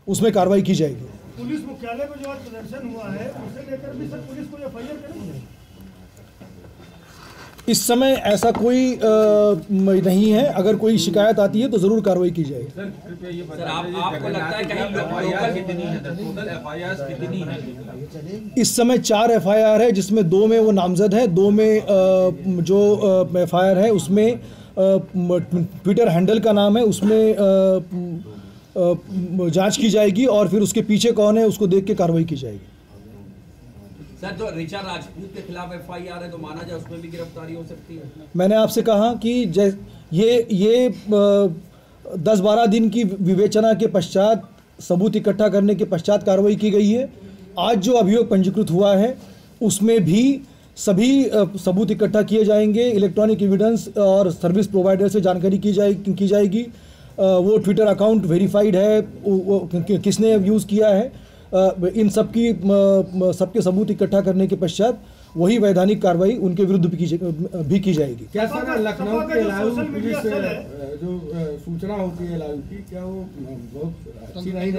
उसमें कार्रवाई की जाएगी। पुलिस मुख्यालय में जो आज प्रदर्शन हुआ है उसे लेकर भी सर पुलिस को एफआईआर करेंगे? इस समय ऐसा कोई नहीं है। अगर कोई शिकायत आती है तो जरूर कार्रवाई की जाएगी। सर आपको लगता है कहीं लोकल कितनी है, टोटल एफआईआर कितनी है? इस समय 4 एफआईआर है, जिसमें 2 में वो नामजद है, 2 में जो एफआईआर है उसमें ट्विटर हैंडल का नाम है, उसमें जांच की जाएगी और फिर उसके पीछे कौन है उसको देख के कार्रवाई की जाएगी। सर जो ऋचा राजपूत के खिलाफ एफआईआर है तो माना जाए उसमें भी गिरफ्तारी हो सकती है? मैंने आपसे कहा कि ये 10-12 दिन की विवेचना के पश्चात, सबूत इकट्ठा करने के पश्चात कार्रवाई की गई है। आज जो अभियोग पंजीकृत हुआ है उसमें भी सभी सबूत इकट्ठा किए जाएंगे। इलेक्ट्रॉनिक एविडेंस और सर्विस प्रोवाइडर से जानकारी की जाएगी। वो ट्विटर अकाउंट वेरीफाइड है, वो किसने यूज़ किया है, इन सबके सबूत इकट्ठा करने के पश्चात वही वैधानिक कार्रवाई उनके विरुद्ध भी की जाएगी। क्या सर लखनऊ के लालू पुलिस जो सूचना होती है लालू की, क्या वो बहुत अच्छी नहीं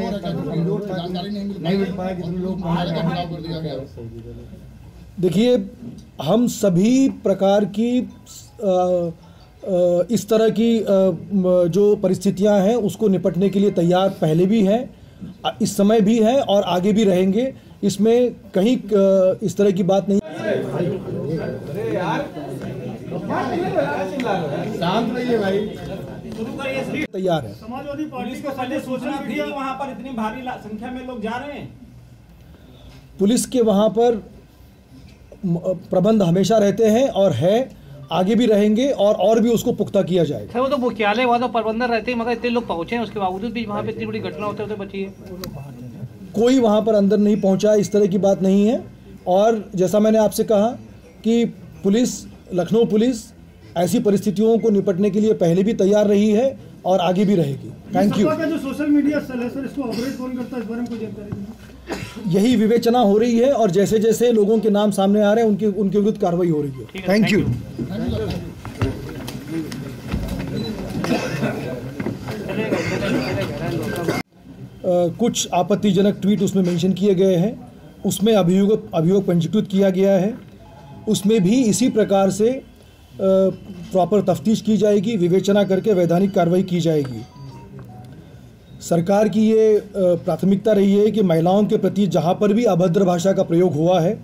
मिल पाया? कितने लोग देखिए, हम सभी प्रकार की इस तरह की जो परिस्थितियां हैं उसको निपटने के लिए तैयार पहले भी हैं, इस समय भी हैं और आगे भी रहेंगे। इसमें कहीं इस तरह की बात नहीं। अरे यार शांत रहिए भाई, तैयार है। समाजवादी पार्टी को पहले सूचना थी वहां पर इतनी भारी संख्या में लोग जा रहे हैं? पुलिस के वहां पर प्रबंध हमेशा रहते हैं और है, आगे भी रहेंगे और भी उसको पुख्ता किया जाएगा। सर वो तो मुख्यालय वहाँ तो प्रबंधन रहते हैं, मगर इतने लोग पहुंचे हैं उसके बावजूद भी वहाँ पे इतनी बड़ी घटना होते बची है। कोई वहाँ पर अंदर नहीं पहुँचा, इस तरह की बात नहीं है। और जैसा मैंने आपसे कहा कि पुलिस, लखनऊ पुलिस ऐसी परिस्थितियों को निपटने के लिए पहले भी तैयार रही है और आगे भी रहेगी। Thank you. जो सोशल मीडिया सेल है सर, इसको ऑपरेट कौन करता है, इस बारे में कोई जानकारी? यही विवेचना हो रही है और जैसे जैसे लोगों के नाम सामने आ रहे हैं उनके विरुद्ध कार्रवाई हो रही है। Thank you. कुछ आपत्तिजनक ट्वीट उसमें मेंशन किए गए हैं, उसमें अभियोग पंजीकृत किया गया है। उसमें भी इसी प्रकार से प्रॉपर तफ्तीश की जाएगी, विवेचना करके वैधानिक कार्रवाई की जाएगी। सरकार की ये प्राथमिकता रही है कि महिलाओं के प्रति जहाँ पर भी अभद्र भाषा का प्रयोग हुआ है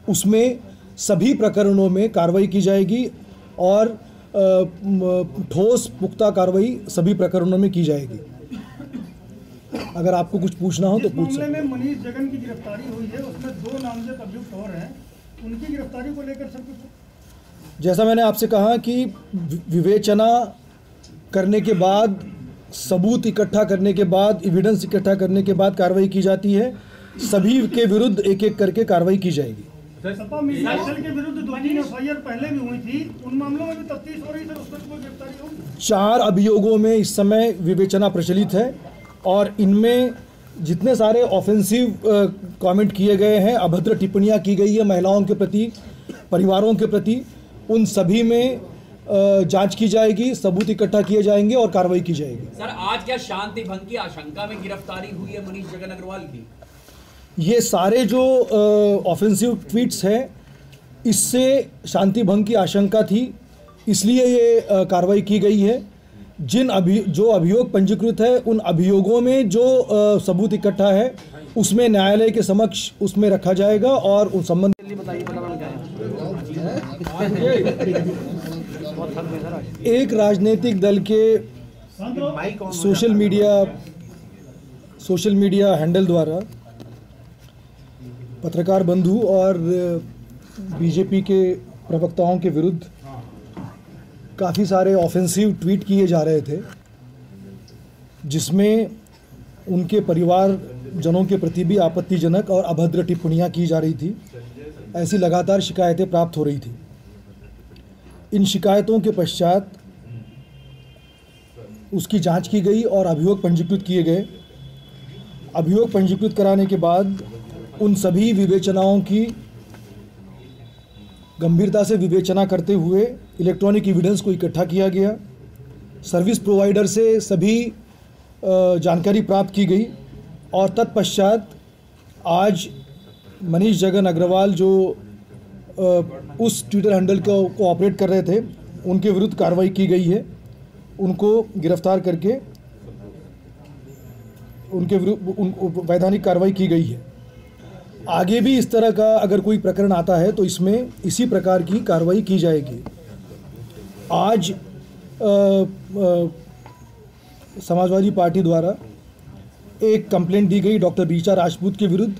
उसमें सभी प्रकरणों में कार्रवाई की जाएगी और ठोस पुख्ता कार्रवाई सभी प्रकरणों में की जाएगी। अगर आपको कुछ पूछना हो तो पूछ सकते हैं। मामले में मनीष जगन की गिरफ्तारी हुई है, उसमें 2 नामजद अभियुक्त और हैं, उनकी गिरफ्तारी को लेकर सब कुछ, जैसा मैंने आपसे कहा कि विवेचना करने के बाद, सबूत इकट्ठा करने के बाद, एविडेंस इकट्ठा करने के बाद कार्रवाई की जाती है। सभी के विरुद्ध एक एक करके कार्रवाई की जाएगी। सपा मीडिया सेल के विरुद्ध 2-3 एफआईआर पहले भी हुई थी, उन मामलों में भी तफ्तीश हो रही है, उस पर कोई गिरफ्तारी होगी? 4 अभियोगों में इस समय विवेचना प्रचलित है और इनमें जितने सारे ऑफेंसिव कमेंट किए गए हैं, अभद्र टिप्पणियां की गई है महिलाओं के प्रति, परिवारों के प्रति, उन सभी में जांच की जाएगी, सबूत इकट्ठा किए जाएंगे और कार्रवाई की जाएगी। सर आज क्या शांति भंग की आशंका में गिरफ्तारी हुई है मनीष जगन अग्रवाल की? ये सारे जो ऑफेंसिव ट्वीट्स हैं इससे शांति भंग की आशंका थी, इसलिए ये कार्रवाई की गई है। जो अभियोग पंजीकृत है उन अभियोगों में जो सबूत इकट्ठा है उसमें न्यायालय के समक्ष उसमें रखा जाएगा और उन संबंधित एक राजनीतिक दल के सोशल मीडिया हैंडल द्वारा पत्रकार बंधु और बीजेपी के प्रवक्ताओं के विरुद्ध काफ़ी सारे ऑफेंसिव ट्वीट किए जा रहे थे, जिसमें उनके परिवार जनों के प्रति भी आपत्तिजनक और अभद्र टिप्पणियां की जा रही थी। ऐसी लगातार शिकायतें प्राप्त हो रही थी। इन शिकायतों के पश्चात उसकी जांच की गई और अभियोग पंजीकृत किए गए। अभियोग पंजीकृत कराने के बाद उन सभी विवेचनाओं की गंभीरता से विवेचना करते हुए इलेक्ट्रॉनिक एविडेंस को इकट्ठा किया गया, सर्विस प्रोवाइडर से सभी जानकारी प्राप्त की गई और तत्पश्चात आज मनीष जगन अग्रवाल जो उस ट्विटर हैंडल को ऑपरेट कर रहे थे उनके विरुद्ध कार्रवाई की गई है। उनको गिरफ्तार करके उनके विरुद्ध वैधानिक कार्रवाई की गई है। आगे भी इस तरह का अगर कोई प्रकरण आता है तो इसमें इसी प्रकार की कार्रवाई की जाएगी। आज समाजवादी पार्टी द्वारा एक कंप्लेंट दी गई डॉक्टर ऋचा राजपूत के विरुद्ध